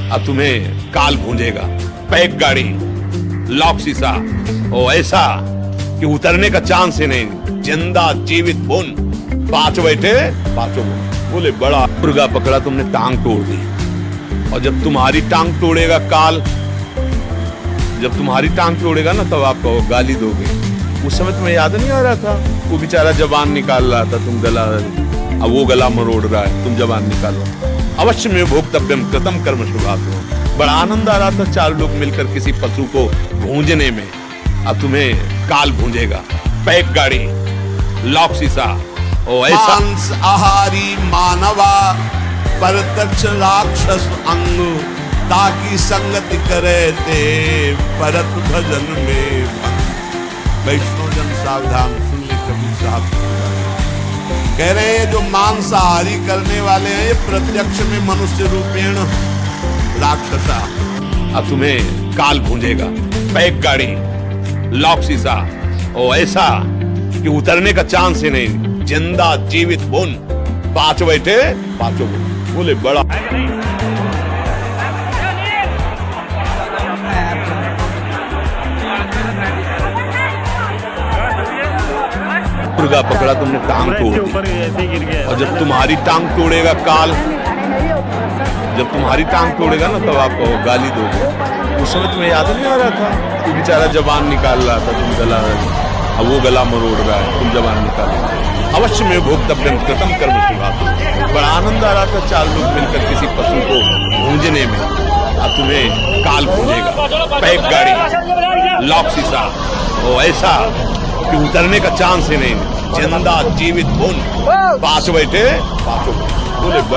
अब तुम्हें काल भूंजेगा। पैक गाड़ी, लॉक शीशा, ओ ऐसा कि उतरने का चांस ही नहीं। जिंदा जीवित बुन, पांच बैठे पांचों बोले बड़ा मुर्गा पकड़ा, तुमने टांग तोड़ दी। और जब तुम्हारी टांग तोड़ेगा काल, जब तुम्हारी टांग तोड़ेगा ना, तब आप कहो गाली दोगे। उस समय तुम्हें याद नहीं आ रहा था? वो बेचारा जबान निकाल रहा था, तुम गला, अब वो गला मरोड़ रहा है, तुम जबान निकालो। अवश्य में भोक्तव्यम कृतम कर्म शुभातो। बड़ा आनंद आ रहा था चार लोग मिलकर किसी पशु को भूंजने में। अब तुम्हें काल भूंजेगा। पैक गाड़ी, लॉक शीशा, ओ ऐसा मांस आहारी मानवा परतक्ष राक्षस अंग, ताकि संगति करे ते परत भजन में भंग। वैष्णव जन सावधान, सुन ले कबीर साहब कह रहे हैं, जो मांसाहारी करने वाले हैं ये प्रत्यक्ष में मनुष्य रूपेण राक्षसा। अब तुम्हें काल भूंजेगा। पैक गाड़ी, लॉक शीशा, ओ ऐसा कि उतरने का चांस ही नहीं। जिंदा जीवित बुन, पांच बैठे पांचों बोले बड़ा मुर्गा पकड़ा, तुमने टांग तोड़ दी। और जब तुम्हारी टांग तोड़ेगा काल, जब तुम्हारी टांग तोड़ेगा ना, तब आप कहो गाली दोगे। उस समय तुम्हें याद नहीं आ रहा था? वो बेचारा जबान निकाल रहा था, तुम गला, अब वो गला मरोड़ रहा है, तुम जबान निकालो। अवश्य में भोक्तव्यम कृतम कर्म शुभातो। बड़ा आनंद आ रहा था चार लोग मिलकर किसी पशु को भूंजने में। अब तुम्हें काल भूंजेगा। पैक गाड़ी, लॉक शीशा, ओ ऐसा कि उतरने का चांस ही नहीं। जिंदा जीवित बुन, पांच बैठे पांचों बोले बड़ा